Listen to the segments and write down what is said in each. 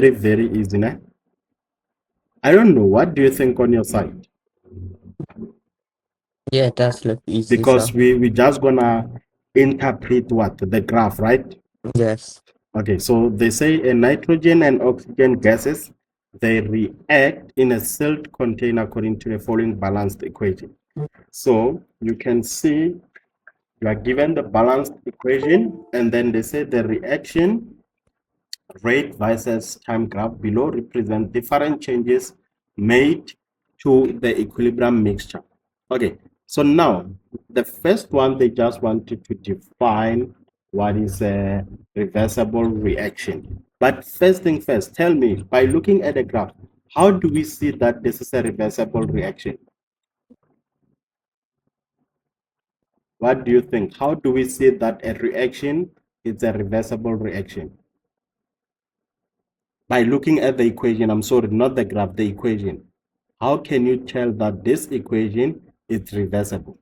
Very, very easy, nah? I don't know. What do you think on your side? Yeah, it does look easy, Because sir. we just gonna interpret what the graph, right? Yes. Okay, so they say a nitrogen and oxygen gases, they react in a sealed container according to the following balanced equation. So you can see you are given the balanced equation, and then they say the reaction rate versus time graph below represent different changes made to the equilibrium mixture. Okay, so now the first one, they just wanted to define what is a reversible reaction. But first thing first, tell me, by looking at the graph, how do we see that this is a reversible reaction? What do you think? How do we see that a reaction is a reversible reaction? By looking at the equation, I'm sorry, not the graph, the equation. How can you tell that this equation is reversible?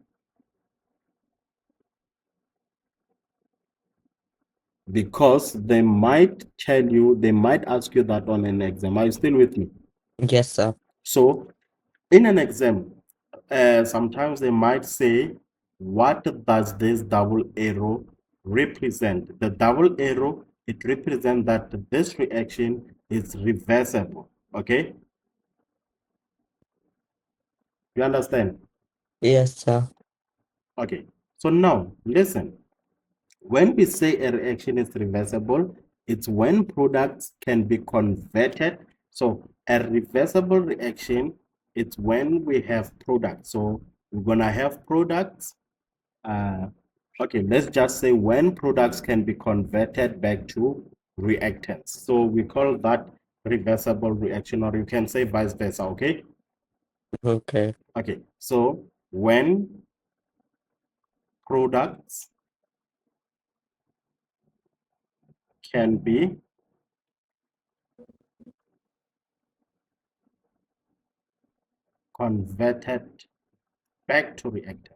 Because they might tell you, they might ask you that on an exam. Are you still with me? Yes, sir. So in an exam, sometimes they might say, what does this double arrow represent? The double arrow, it represents that this reaction is reversible. Okay, you understand? Yes, sir. Okay, so now listen. When we say a reaction is reversible, it's when products can be converted. So a reversible reaction, it's when we have products. So we're gonna have products. Uh, okay, let's just say when products can be converted back to reactants. So we call that reversible reaction, or you can say vice versa. Okay. Okay. Okay. So when products can be converted back to reactants.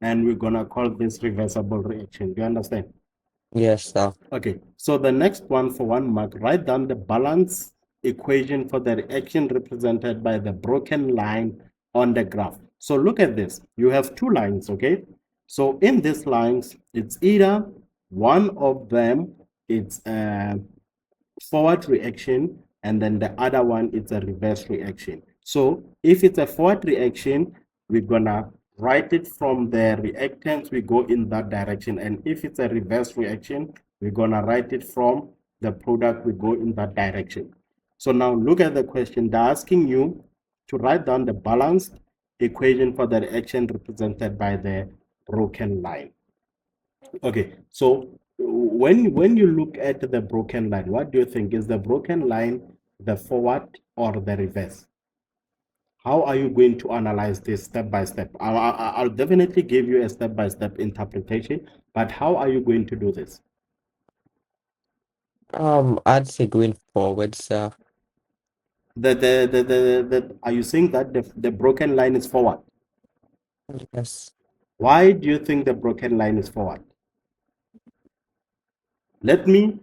And we're gonna call this reversible reaction. Do you understand? Yes, sir. Okay, so the next one for 1 mark, write down the balance equation for the reaction represented by the broken line on the graph. So look at this. You have two lines, okay? So in these lines, it's either one of them, it's a forward reaction, and then the other one is a reverse reaction. So if it's a forward reaction, we're gonna write it from the reactants, we go in that direction. And if it's a reverse reaction, we're gonna write it from the product, we go in that direction. So now look at the question. They're asking you to write down the balanced equation for the reaction represented by the broken line. Okay, so when you look at the broken line, what do you think? Is the broken line the forward or the reverse? How are you going to analyze this step by step? I'll definitely give you a step by step interpretation, but how are you going to do this? I'd say going forward, sir. Are you saying that the broken line is forward? Yes. Why do you think the broken line is forward? Let me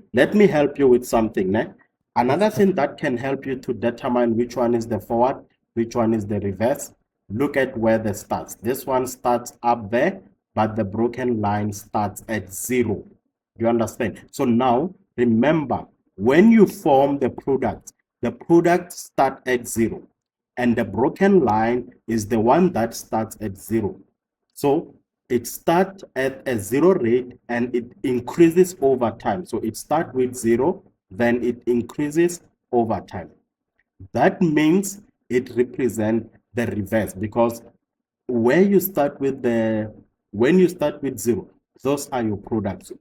help you with something. Ne? Another Okay. thing that can help you to determine which one is the forward, which one is the reverse. Look at where the starts. This one starts up there, but the broken line starts at 0. You understand? So now remember, when you form the product start at 0, and the broken line is the one that starts at 0. So it starts at a 0 rate and it increases over time. So it starts with 0, then it increases over time. That means it represents the reverse, because where you start with the when you start with 0, those are your products.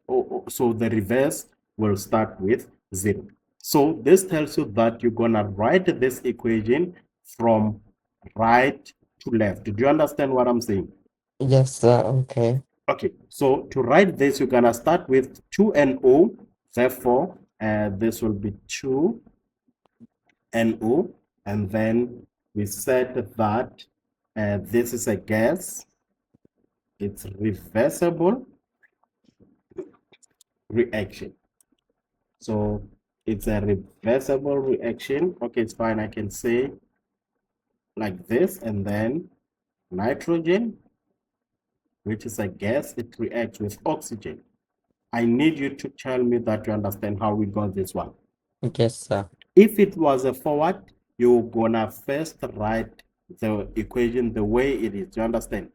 So the reverse will start with 0. So this tells you that you're gonna write this equation from right to left. Do you understand what I'm saying? Yes, sir. Okay. Okay, so to write this, you're gonna start with 2NO. Therefore, this will be 2NO, and then we said that this is a gas, it's reversible, reaction. So it's a reversible reaction. Okay, it's fine. I can say like this, and then nitrogen, which is a gas, it reacts with oxygen. I need you to tell me that you understand how we got this one. Yes, sir. If it was a forward, you're gonna first write the equation the way it is. You understand?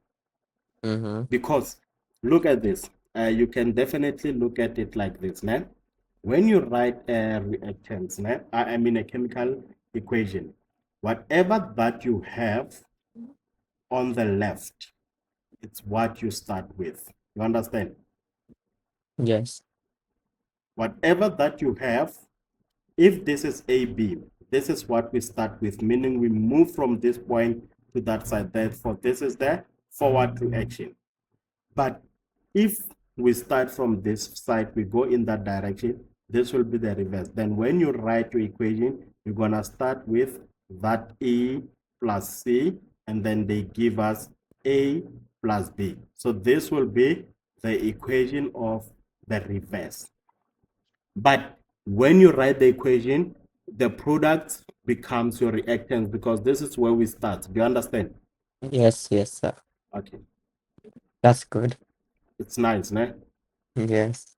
Because look at this. You can definitely look at it like this. Nah? When you write a reactants, nah? I mean a chemical equation, whatever that you have on the left, it's what you start with. You understand? Yes. Whatever that you have, if this is AB, this is what we start with, meaning we move from this point to that side. Therefore, this is the forward reaction. But if we start from this side, we go in that direction, this will be the reverse. Then when you write your equation, you're going to start with that E plus C, and then they give us A plus B. So this will be the equation of the reverse. But when you write the equation, the product becomes your reactants, because this is where we start. Do you understand? Yes, yes, sir. Okay. That's good. It's nice, né? Yes.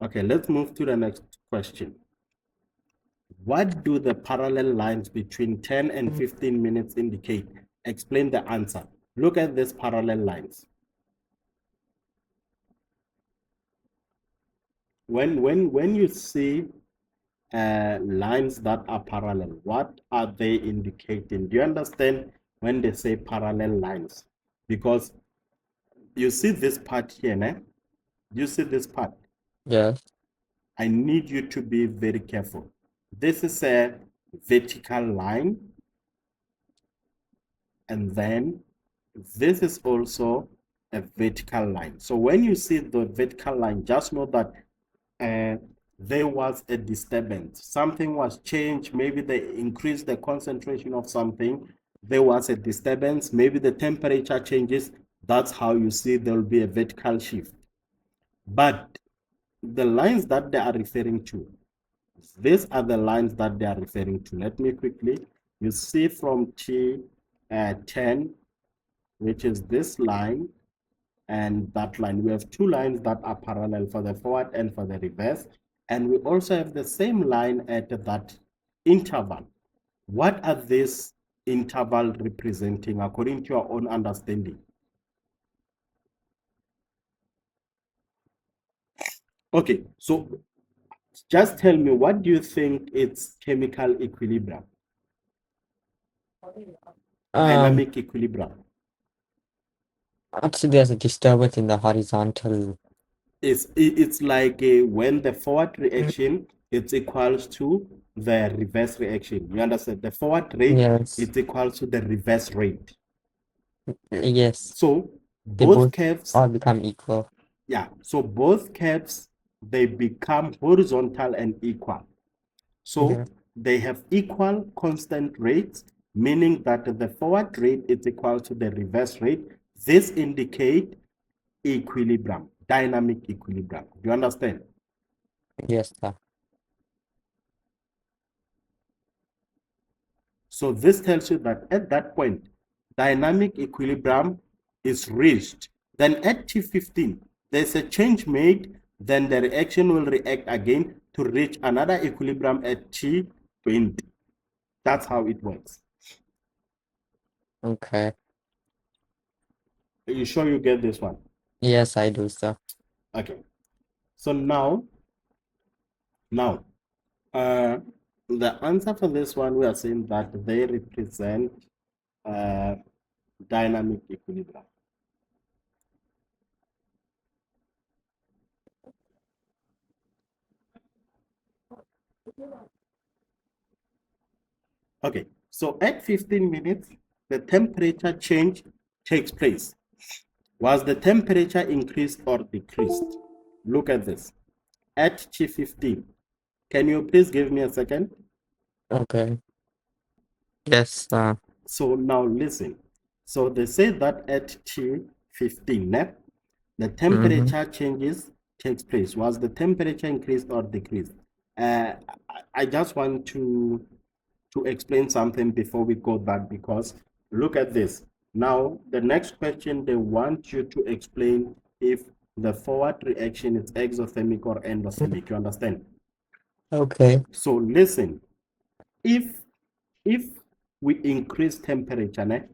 Okay, let's move to the next question. What do the parallel lines between 10 and 15 minutes indicate? Explain the answer. Look at these parallel lines. When you see lines that are parallel, what are they indicating? Do you understand when they say parallel lines? Because you see this part here, né? You see this part? Yes. I need you to be very careful. This is a vertical line, and then this is also a vertical line. So when you see the vertical line, just know that there was a disturbance. Something was changed. Maybe they increased the concentration of something. There was a disturbance. Maybe the temperature changes. That's how you see there will be a vertical shift. But the lines that they are referring to, these are the lines that they are referring to. Let me quickly, you see from T10, which is this line and that line. We have two lines that are parallel for the forward and for the reverse. And we also have the same line at that interval. What are these interval representing according to your own understanding? Okay, so just tell me, what do you think it's chemical equilibrium? Dynamic equilibrium. Actually, there's a disturbance in the horizontal. It's like when the forward reaction it's equals to the reverse reaction. You understand? The forward rate Yes. is equal to the reverse rate. Yes. So They both both curves, all become equal. yeah. So both curves they become horizontal and equal. So Yeah. they have equal constant rates, meaning that the forward rate is equal to the reverse rate. This indicate equilibrium, dynamic equilibrium. Do you understand? Yes, sir. So this tells you that at that point, dynamic equilibrium is reached. Then at T15, there's a change made, then the reaction will react again to reach another equilibrium at T20. That's how it works. Okay. Are you sure you get this one? Yes, I do, sir. Okay. So now, uh, the answer for this one, we are saying that they represent uh, dynamic equilibrium. Okay, so at 15 minutes, the temperature change takes place. Was the temperature increased or decreased? Look at this. At T15, can you please give me a second? Okay. Yes, sir. So now listen. So they say that at T15, the temperature changes takes place? Was the temperature increased or decreased? I just want to explain something before we go back, because look at this. Now, the next question, they want you to explain if the forward reaction is exothermic or endothermic. You understand? Okay. So listen, if we increase temperature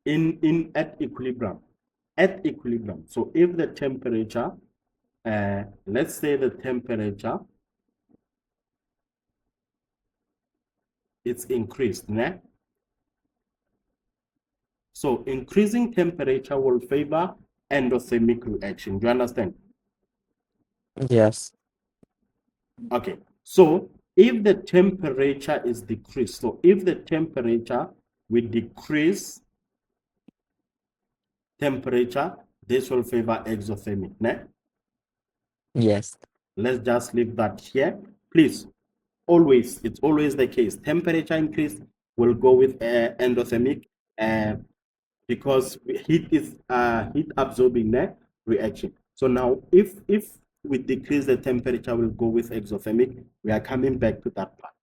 in at equilibrium, so if the temperature, let's say the temperature it's increased, so increasing temperature will favor endothermic reaction. Do you understand? Yes. Okay. So if the temperature is decreased, so if the temperature will decrease temperature, this will favor exothermic. Yes. Let's just leave that here. Please, always, it's always the case. Temperature increase will go with endothermic, because heat is heat absorbing reaction. So now if we decrease the temperature, we'll go with exothermic. We are coming back to that part.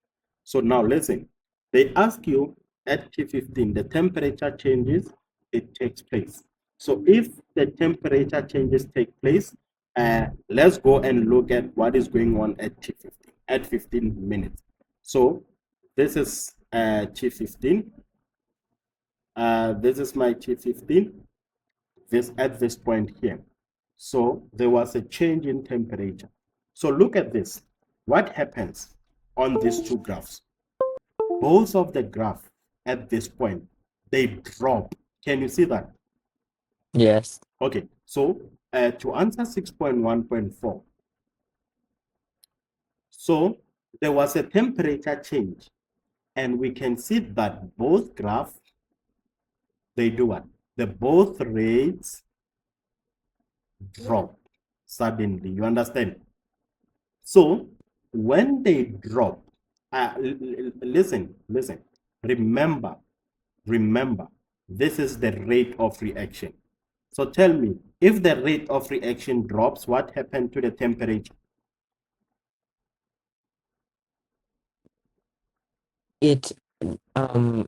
So now listen, they ask you at T15, the temperature changes, it takes place. So if the temperature changes take place, let's go and look at what is going on at T15, at 15 minutes. So this is T15. This is my T15, this at this point here. So there was a change in temperature. So look at this. What happens on these two graphs? Both of the graph at this point, they drop. Can you see that? Yes. Okay, so to answer 6.1.4, so there was a temperature change, and we can see that both graphs, they do what? The both rates drop suddenly. You understand? So when they drop, listen, remember, this is the rate of reaction. So tell me, if the rate of reaction drops, what happened to the temperature? It um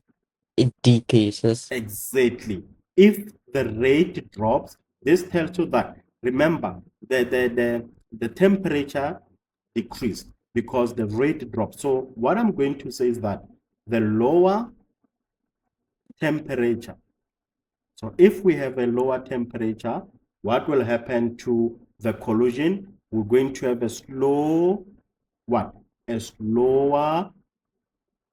it decreases. Exactly. If the rate drops, this tells you that, remember, the temperature decreased because the rate dropped. So what I'm going to say is that the lower temperature, so if we have a lower temperature, what will happen to the collision? We're going to have a slow, what? A slower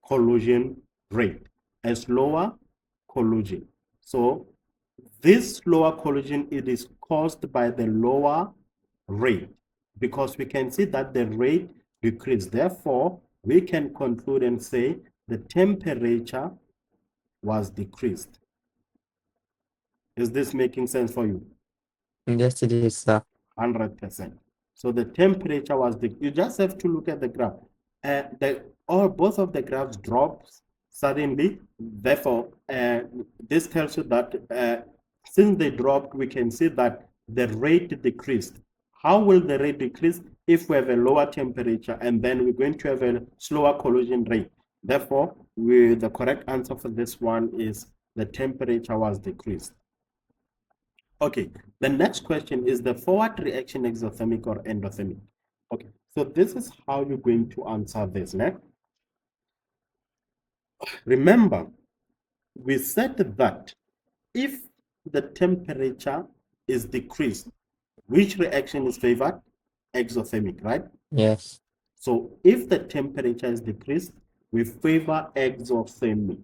collision rate, a slower collision. So this lower collision, it is caused by the lower rate, because we can see that the rate decreased. Therefore, we can conclude and say the temperature was decreased. Is this making sense for you? Yes, it is, sir. 100%. So the temperature was you just have to look at the graph. Both of the graphs drops suddenly. Therefore, this tells you that since they dropped, we can see that the rate decreased. How will the rate decrease? If we have a lower temperature, and then we're going to have a slower collision rate. Therefore, the correct answer for this one is the temperature was decreased. Okay, the next question is the forward reaction exothermic or endothermic? Okay, so this is how you're going to answer this. Remember, we said that if the temperature is decreased, which reaction is favored? Exothermic, right? Yes. So if the temperature is decreased, we favor exothermic.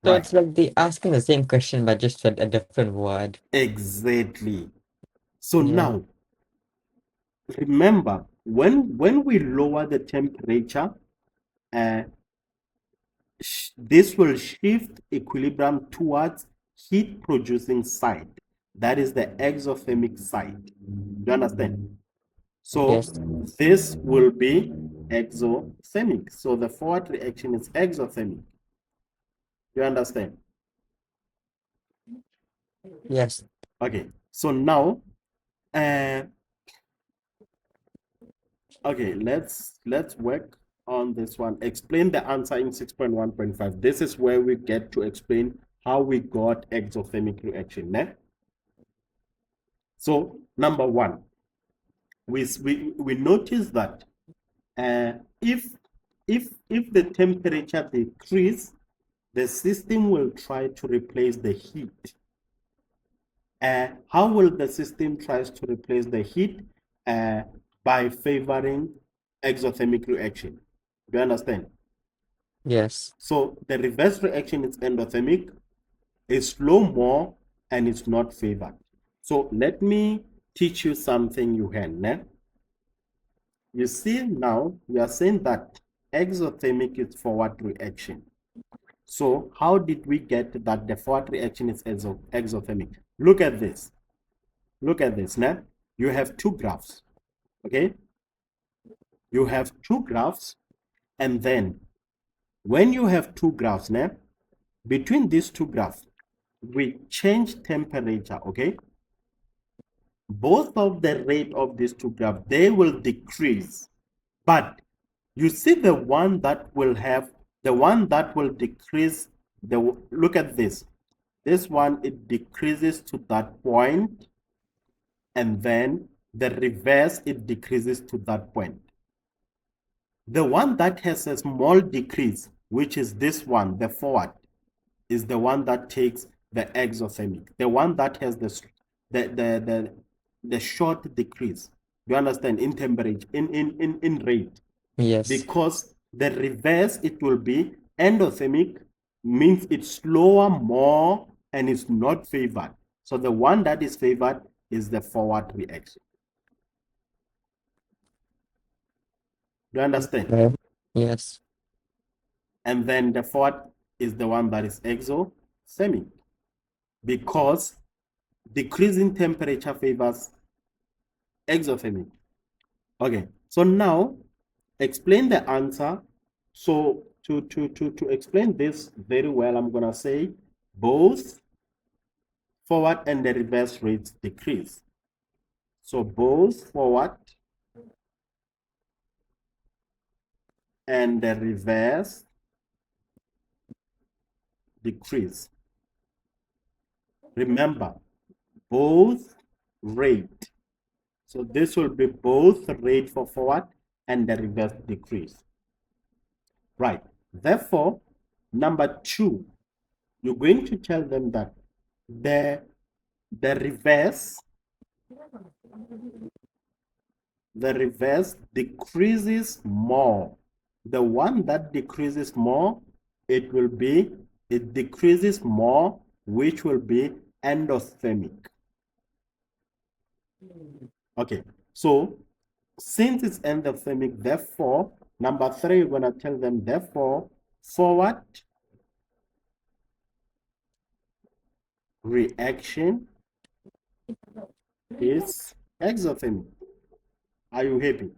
So Right. it's like they asking the same question but just with a different word. Exactly. So Yeah. now, remember, when we lower the temperature, uh, this will shift equilibrium towards heat producing side. That is the exothermic side. You understand? So Yes. this will be exothermic. So the forward reaction is exothermic. You understand? Yes. Okay. So now Okay, let's work on this one. Explain the answer in 6.1.5. This is where we get to explain how we got exothermic reaction. Ne? So number one, we notice that if the temperature decrease, the system will try to replace the heat. How will the system try to replace the heat? By favoring exothermic reaction. Do you understand? Yes. So the reverse reaction is endothermic, it's slow more, and it's not favored. So let me teach you something you can. Ne? You see now, we are saying that exothermic is forward reaction. So how did we get that the forward reaction is exothermic? Look at this. Look at this. Now, you have two graphs. Okay? You have two graphs, and then when you have two graphs, now, between these two graphs, we change temperature, okay? Both of the rate of these two graphs, they will decrease. But you see the one that will decrease, look at this. This one, it decreases to that point, and then the reverse, it decreases to that point. The one that has a small decrease, which is this one, the forward, is the one that takes the exothermic. The one that has the short decrease. You understand? In temperature, in rate. Yes. Because the reverse, it will be endothermic, means it's slower more and it's not favored. So the one that is favored is the forward reaction. Do you understand? Okay. Yes. And then the forward is the one that is exothermic, because decreasing temperature favors exothermic. Okay, so now explain the answer. So to explain this very well, I'm gonna say both forward and the reverse rates decrease. So both forward and the reverse decrease. Remember, both rate. So this will be both rate for forward and the reverse decrease. Right. Therefore, number two, you're going to tell them that the reverse decreases more. The one that decreases more, it decreases more, which will be endothermic. Okay, so since it's endothermic, therefore, number three, we're going to tell them, therefore, forward reaction is exothermic. Are you happy?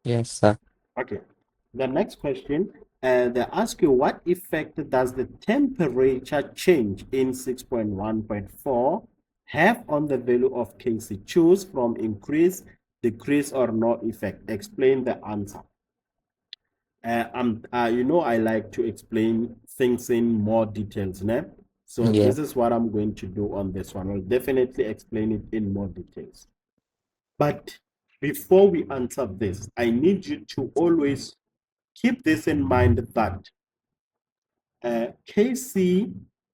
Yes, sir. Okay. The next question, they ask you, what effect does the temperature change in 6.1.4 have on the value of Kc? Choose from increase, decrease, or no effect. Explain the answer. You know, I like to explain things in more details, né? So Yeah. this is what I'm going to do on this one. I'll definitely explain it in more details. But before we answer this, I need you to always keep this in mind that Kc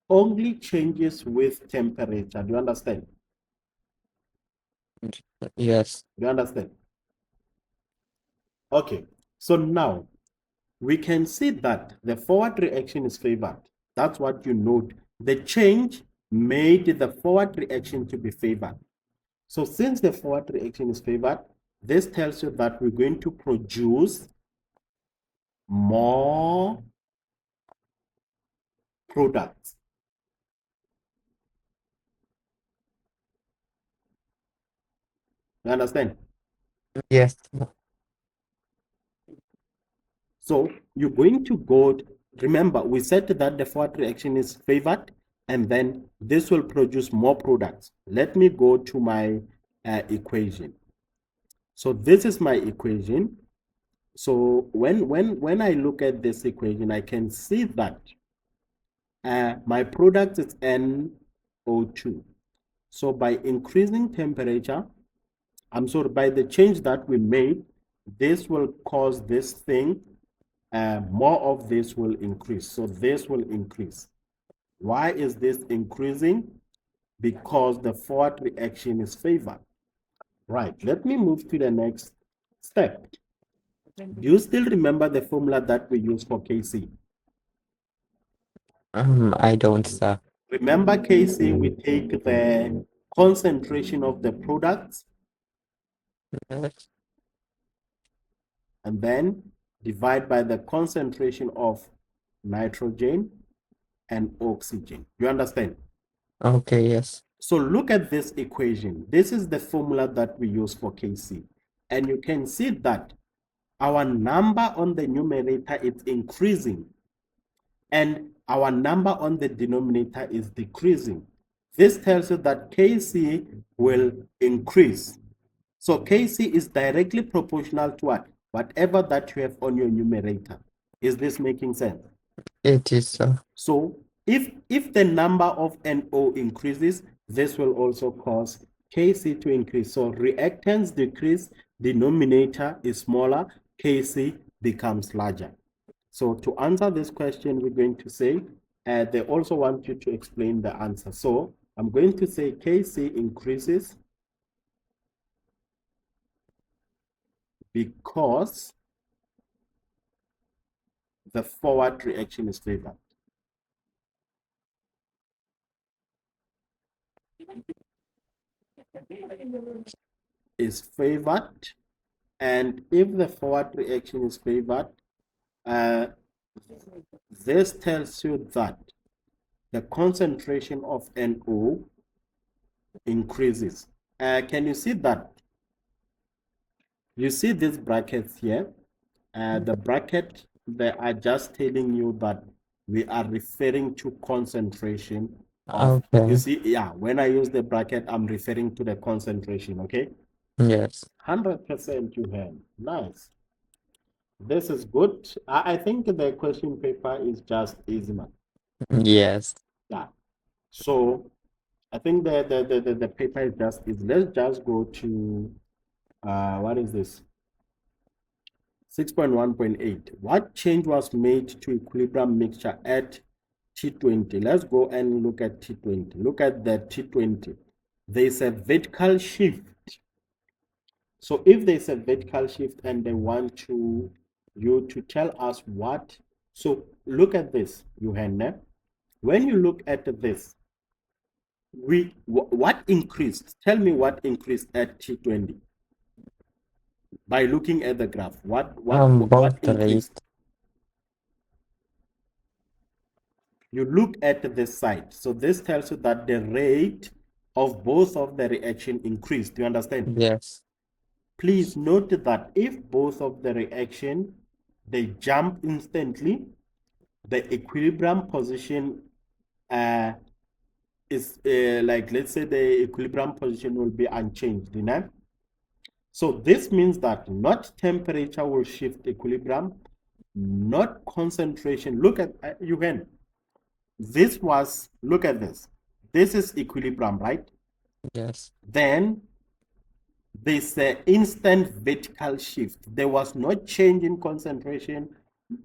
only changes with temperature. Do you understand? Yes. Do you understand? Okay, so now we can see that the forward reaction is favored. That's what you note. The change made the forward reaction to be favored. So since the forward reaction is favored, this tells you that we're going to produce more products. You understand? Yes. So you're going to go, remember, we said that the forward reaction is favored, and then this will produce more products. Let me go to my equation. So this is my equation. So when I look at this equation, I can see that my product is NO2. So by increasing temperature, I'm sorry, by the change that we made, this will cause this thing, more of this will increase. So this will increase. Why is this increasing? Because the forward reaction is favored. Right, let me move to the next step. Do you still remember the formula that we use for Kc? I don't, sir. Remember Kc, we take the concentration of the products Yes. and then divide by the concentration of nitrogen and oxygen. You understand? Okay, yes. So look at this equation. This is the formula that we use for Kc. And you can see that our number on the numerator is increasing and our number on the denominator is decreasing. This tells you that Kc will increase. So Kc is directly proportional to what? Whatever that you have on your numerator. Is this making sense? It is, sir. So if the number of NO increases, this will also cause Kc to increase. So reactants decrease, denominator is smaller, Kc becomes larger. So to answer this question, we're going to say, they also want you to explain the answer. So I'm going to say Kc increases because the forward reaction is favored. Is favored, and if the forward reaction is favored, this tells you that the concentration of NO increases. Can you see that? You see these brackets here? The bracket, they are just telling you that we are referring to concentration of, Okay. you see, yeah, when I use the bracket, I'm referring to the concentration, okay? Yes. 100% you have. Nice. This is good. I think the question paper is just easy, man. Yes. Yeah. So I think the paper is just easy. Let's just go to what is this? 6.1.8. What change was made to equilibrium mixture at T20? Let's go and look at T20. Look at the T20. There's a vertical shift. So if there's a vertical shift and they want you to tell us what, so look at this, Johanna. When you look at this, what increased? Tell me what increased at T20 by looking at the graph. What Both rate. increased? You look at this side. So this tells you that the rate of both of the reaction increased. Do you understand? Yes. Please note that if both of the reaction, they jump instantly, the equilibrium position is like, let's say the equilibrium position will be unchanged, you know? So this means that not temperature will shift equilibrium, not concentration. Look at, you can, this was, look at this. This is equilibrium, right? Yes. Then there's an instant vertical shift. There was no change in concentration.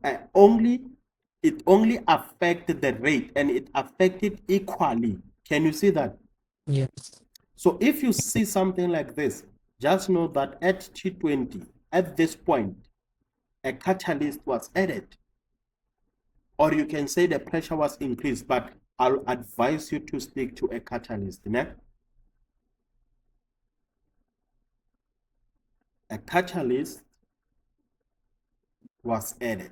It only affected the rate and it affected equally. Can you see that? Yes. So if you see something like this, just know that at T20, at this point, a catalyst was added. Or you can say the pressure was increased, but I'll advise you to stick to a catalyst. Ne? A catalyst was added.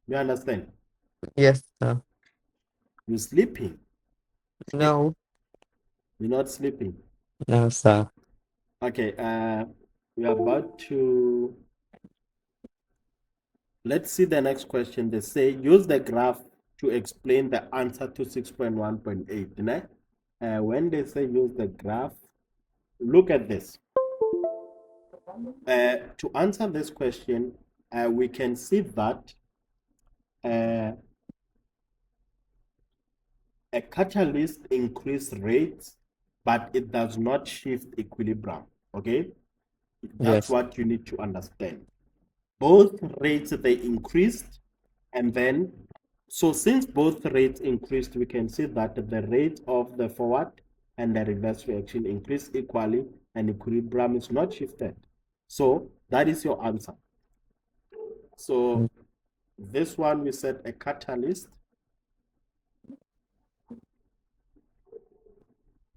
You understand? Yes, sir. You're sleeping. No. You're not sleeping. No, sir. Okay, we're about to, let's see the next question. They say use the graph to explain the answer to 6.1.8. when they say use the graph, look at this. To answer this question, we can see that a catalyst increase rates, but it does not shift equilibrium. Okay, that's Yes. what you need to understand. Both rates they increased, and then so since both rates increased, we can see that the rate of the forward and the reverse reaction increase equally, and equilibrium is not shifted. So that is your answer. So this one we said a catalyst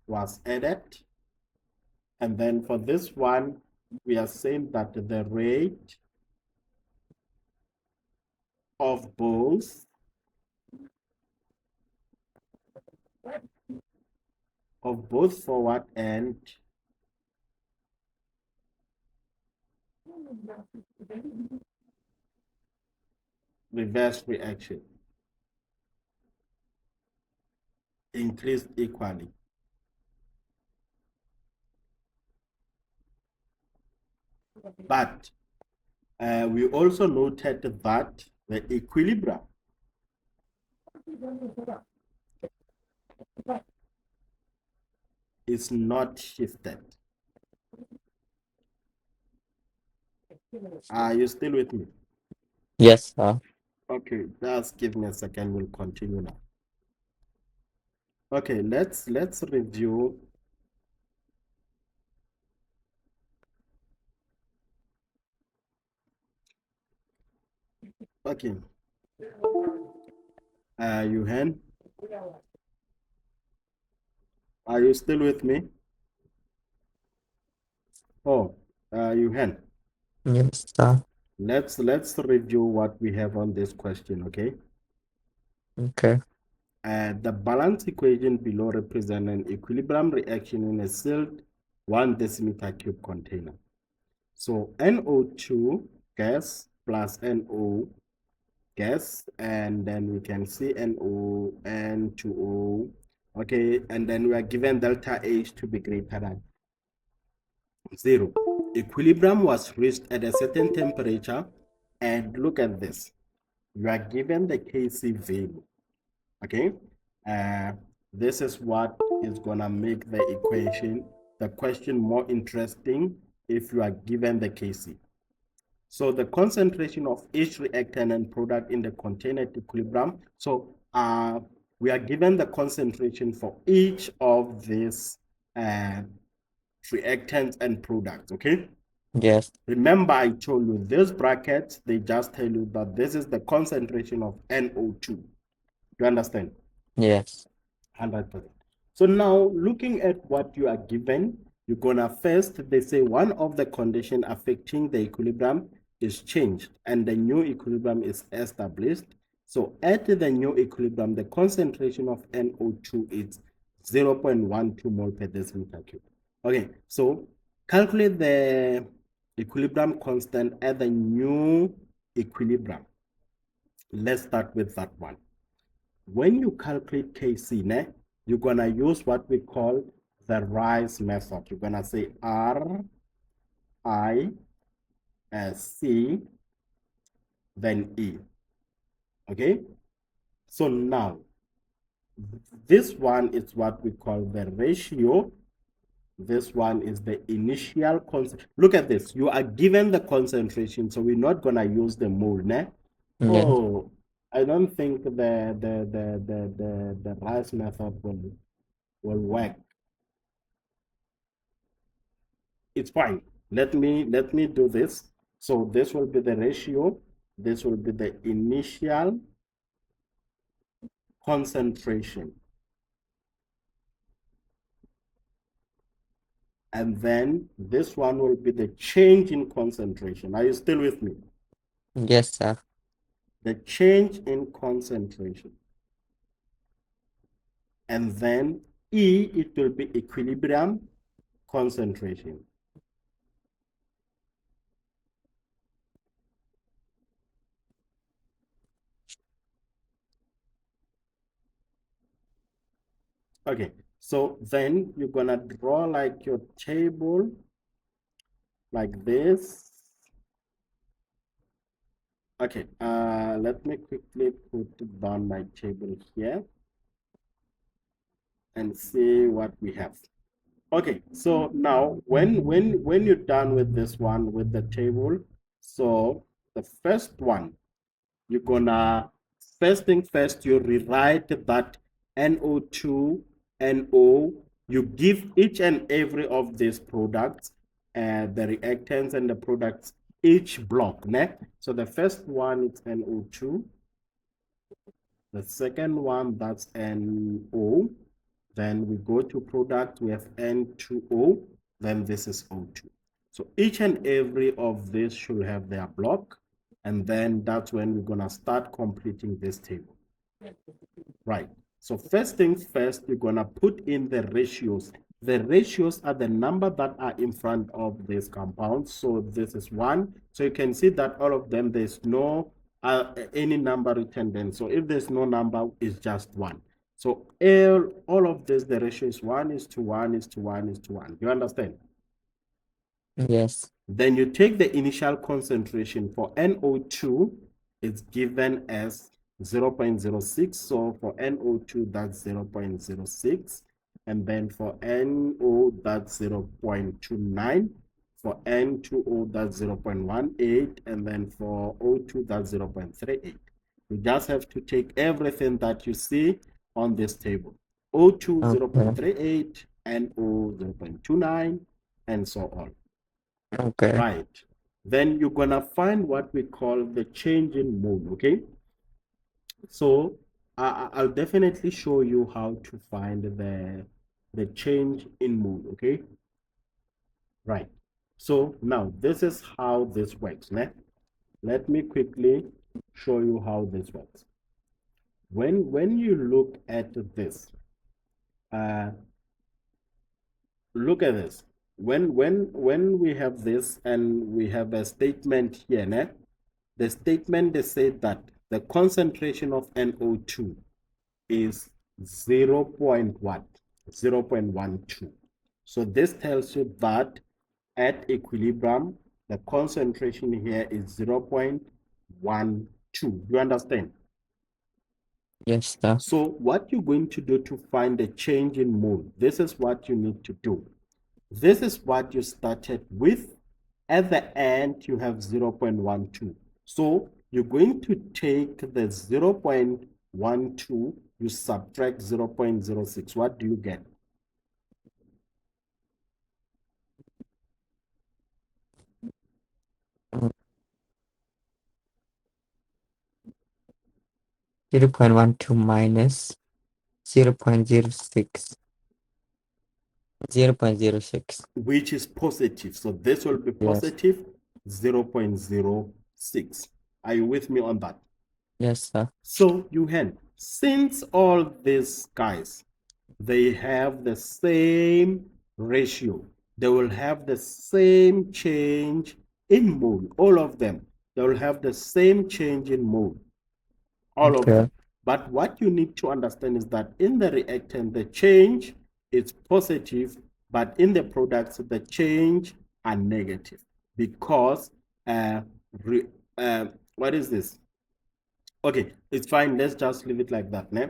was added, and then for this one we are saying that the rate of both forward and reverse reaction increased equally. But we also noted that the equilibrium is not shifted. Are you still with me? Yes, sir. Okay, just give me a second. We'll continue now. Okay, let's review. Okay, Yuhan, are you still with me? Oh, Yuhan, Yes, sir. let's review what we have on this question. Okay. Okay. The balance equation below represents an equilibrium reaction in a sealed 1 decimeter cube container. So NO2 gas plus NO gas, and then we can see NO, N2O. Okay, and then we are given delta H to be greater than 0. Equilibrium was reached at a certain temperature, and look at this. You are given the Kc value. Okay, this is what is gonna make the question more interesting if you are given the Kc. So the concentration of each reactant and product in the container at equilibrium. So we are given the concentration for each of these reactants and products. Okay. Yes. Remember, I told you this bracket, they just tell you that this is the concentration of NO2. You understand? Yes. 100%. So now looking at what you are given, you're gonna first, they say one of the conditions affecting the equilibrium is changed and the new equilibrium is established. So at the new equilibrium, the concentration of NO2 is 0.12 mole per decimeter cube. Okay, so calculate the equilibrium constant at the new equilibrium. Let's start with that one. When you calculate Kc, you're going to use what we call the rise method. You're going to say R, I, C, then E. Okay? So now, this one is what we call the ratio. This one is the initial concentration. Look at this. You are given the concentration, so we're not going to use the mole. Yes. Oh, I don't think the rise method will work. It's fine. Let me do this. So this will be the ratio. This will be the initial concentration. And then this one will be the change in concentration. Are you still with me? Yes, sir. The change in concentration. And then E, it will be equilibrium concentration. Okay, So then you're gonna draw like your table like this. Okay, let me quickly put down my table here and see what we have. Okay, so now when you're done with this one with the table, so the first one you're gonna first thing first you rewrite that NO2 NO. You give each and every of these products the reactants and the products each block, ne? So the first one is NO2. The second one, that's NO. Then we go to product, we have N2O, then this is O2. So each and every of this should have their block, and then that's when we're gonna start completing this table. Right. So first things first, you're gonna put in the ratios. The ratios are the number that are in front of this compound. So this is 1. So you can see that all of them, there's no any number written then. So if there's no number, it's just 1. So all of this, the ratio is 1 is to 1 is to 1 is to 1. You understand? Yes. Then you take the initial concentration for NO2, it's given as 0.06. So for NO2, that's 0.06. And then for NO, that's 0.29. For N2O, that's 0.18. And then for O2, that's 0.38. You just have to take everything that you see on this table. O2, Okay. 0.38, NO, 0.29, and so on. Okay. Right. Then you're gonna find what we call the change in mode, okay? So I'll definitely show you how to find the change in mode, okay? Right. So now this is how this works, né? Let me quickly show you how this works. When you look at this, look at this. When we have this and we have a statement here, né? The statement they say that the concentration of NO2 is 0.12. So this tells you that at equilibrium, the concentration here is 0.12. Do you understand? Yes, sir. So what you're going to do to find the change in mode, this is what you need to do. This is what you started with. At the end, you have 0.12. So you're going to take the 0.12, you subtract 0.06. What do you get? Mm. 0.12 minus 0.06. 0.06. Which is positive. So this will be Yes. positive 0.06. Are you with me on that? Yes, sir. So since all these guys, they have the same ratio, they will have the same change in mole, all of them. They will have the same change in mole, all of them. But what you need to understand is that in the reactant, the change is positive, but in the products, the change are negative because what is this? Okay, it's fine. Let's just leave it like that. Ne?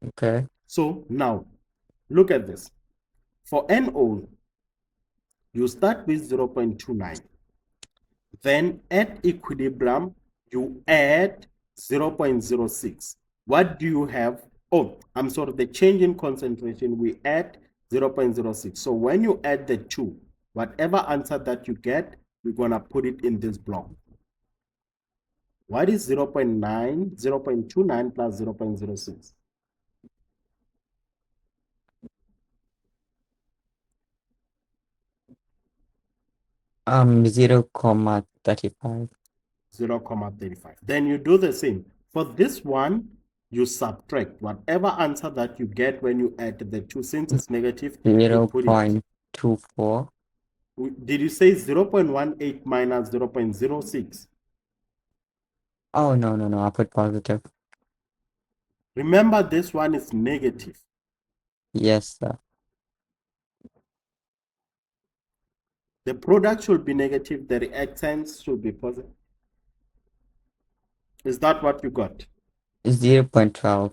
Okay. So now, look at this. For NO, you start with 0.29. Then at equilibrium, you add 0.06. What do you have? Oh, I'm sorry, the change in concentration, we add 0.06. So when you add the two, whatever answer that you get, we're going to put it in this block. What is 0.9? 0.29 plus 0.06. 0.35. 0.35. Then you do the same. For this one, you subtract whatever answer that you get when you add the two. Since it's negative, you put it. 0.24. Did you say 0.18 minus 0.06? Oh, no, I put positive. Remember, this one is negative. Yes, sir. The product should be negative, the reactants should be positive. Is that what you got? 0.12.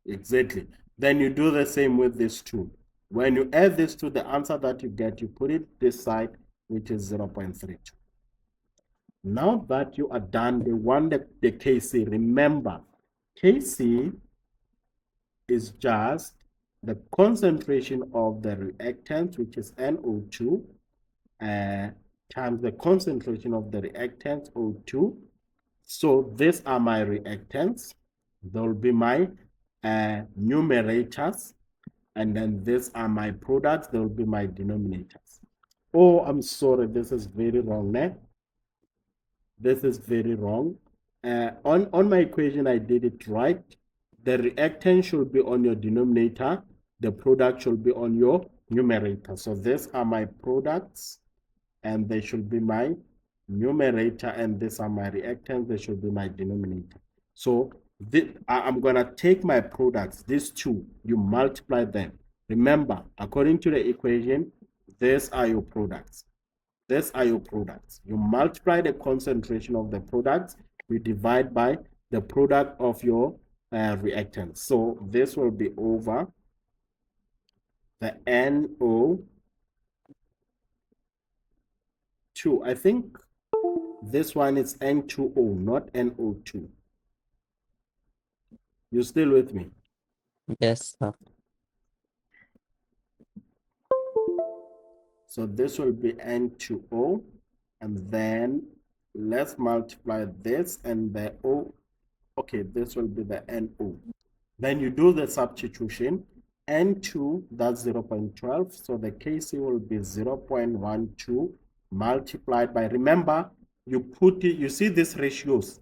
Exactly. Then you do the same with this two. When you add this to the answer that you get, you put it this side, which is 0.32. Now that you are done, they want the Kc. Remember, Kc is just the concentration of the reactant, which is NO2, times the concentration of the reactant O2. So these are my reactants. They will be my numerators. And then these are my products. They will be my denominators. Oh, I'm sorry. This is very wrong. Eh? This is very wrong. On my equation, I did it right. The reactant should be on your denominator. The product should be on your numerator. So these are my products, and they should be my numerator, and these are my reactants. They should be my denominator. So I'm going to take my products, these two, you multiply them. Remember, according to the equation, these are your products. These are your products. You multiply the concentration of the products, you divide by the product of your reactants. So this will be over the NO2. I think this one is N2O, not NO2. You still with me? Yes, sir. So this will be N2O, and then let's multiply this and the O. Okay, this will be the NO. Then you do the substitution. N2, that's 0.12. So the Kc will be 0.12 multiplied by, remember, you put it, you see these ratios.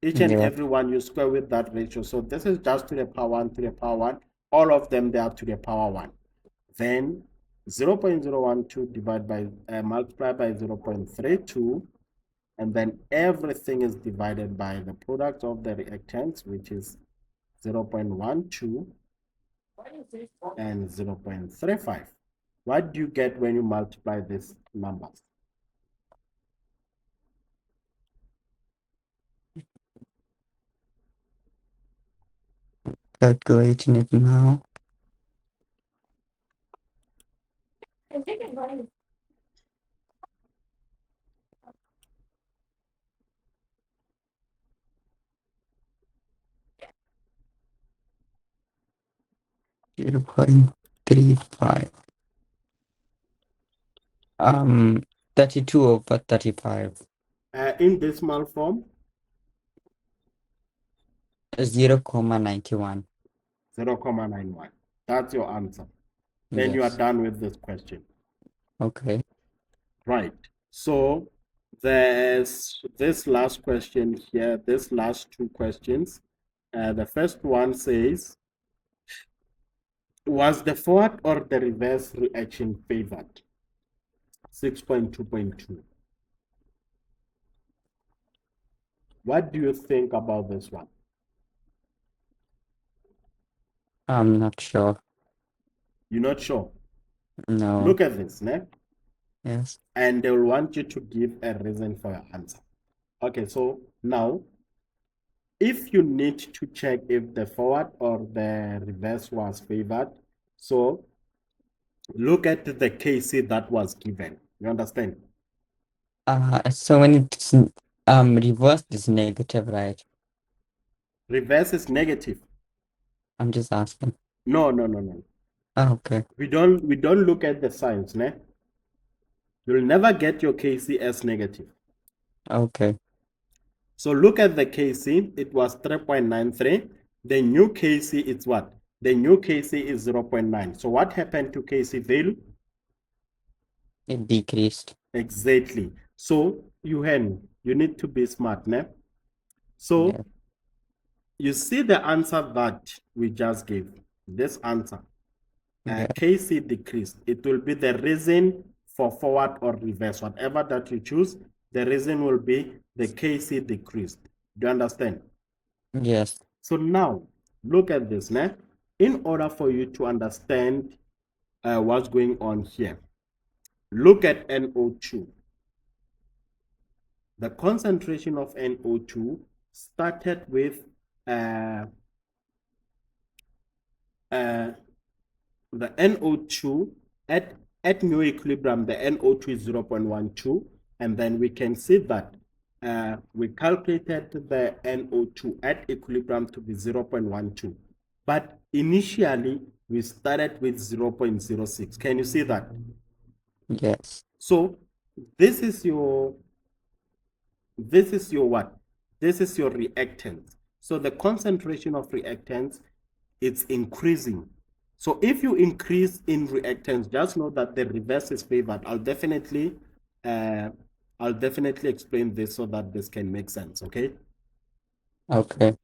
Each and every one, you square with that ratio. So this is just to the power 1, to the power 1. All of them, they are to the power 1. Then 0.012 divided by, multiplied by 0.32. And then everything is divided by the product of the reactants, which is 0.12 and 0.35. What do you get when you multiply these numbers? Calculating it now. 0.35. 32 over 35. In decimal form? 0.91. 0.91. That's your answer. Then you are done with this question. Okay. Right. So there's this last question here, this last two questions. The first one says, was the forward or the reverse reaction favored? 6.2.2. What do you think about this one? I'm not sure. You're not sure? No. Look at this, né? Yes. And they will want you to give a reason for your answer. Okay, so now, if you need to check if the forward or the reverse was favored, so look at the Kc that was given. You understand? So when it's reversed is negative, right? Reverse is negative. I'm just asking. No. Oh, okay. We don't look at the signs, né? You'll never get your Kc as negative. Okay. So look at the Kc, it was 3.93. The new Kc is what? The new Kc is 0.9. So what happened to Kc value? It decreased. Exactly. So you need to be smart, né? So Yeah. you see the answer that we just gave. This answer. Yeah. Kc decreased. It will be the reason for forward or reverse. Whatever that you choose, the reason will be the Kc decreased. Do you understand? Yes. So now, look at this, né? in order for you to understand what's going on here, look at NO2. The concentration of NO2 started with the NO2 at new equilibrium, the NO2 is 0.12, and then we can see that we calculated the NO2 at equilibrium to be 0.12. But initially, we started with 0.06. Can you see that? Yes. So this is your what? This is your reactance. So the concentration of reactants, it's increasing. So if you increase in reactance, just know that the reverse is favored. I'll definitely explain this so that this can make sense, okay? Okay.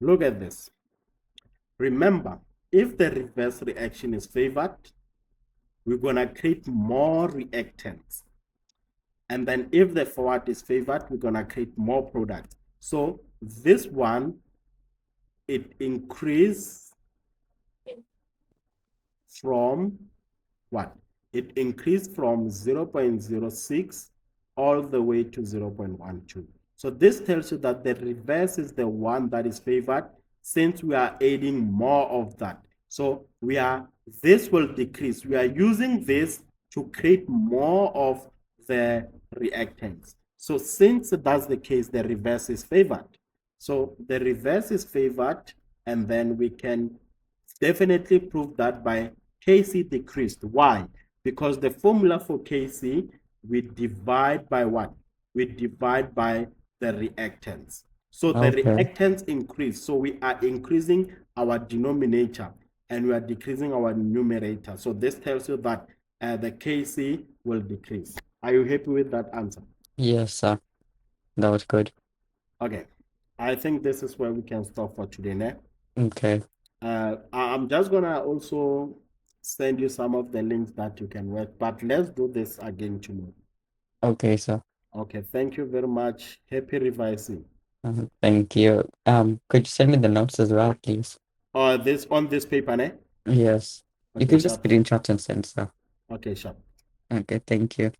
Look at this. Remember, if the reverse reaction is favored, we're gonna create more reactants. And then if the forward is favored, we're gonna create more products. So this one, it increased from what? It increased from 0.06 all the way to 0.12. So this tells you that the reverse is the one that is favored since we are adding more of that. So this will decrease. We are using this to create more of the reactants. So since that's the case, the reverse is favored. So the reverse is favored, and then we can definitely prove that by Kc decreased. Why? Because the formula for Kc, we divide by what? We divide by the reactants. So the Okay. reactants increase. So we are increasing our denominator and we are decreasing our numerator. So this tells you that the Kc will decrease. Are you happy with that answer? Yes, sir. That was good. Okay. I think this is where we can stop for today. Né? Okay. I'm just gonna also send you some of the links that you can work, but let's do this again tomorrow. Okay, sir. Okay, thank you very much. Happy revising. Thank you. Could you send me the notes as well, please? Or this on this paper, ne? Yes. You Okay, could just sharp. screenshot and send, sir. Okay, sharp. Okay, thank you.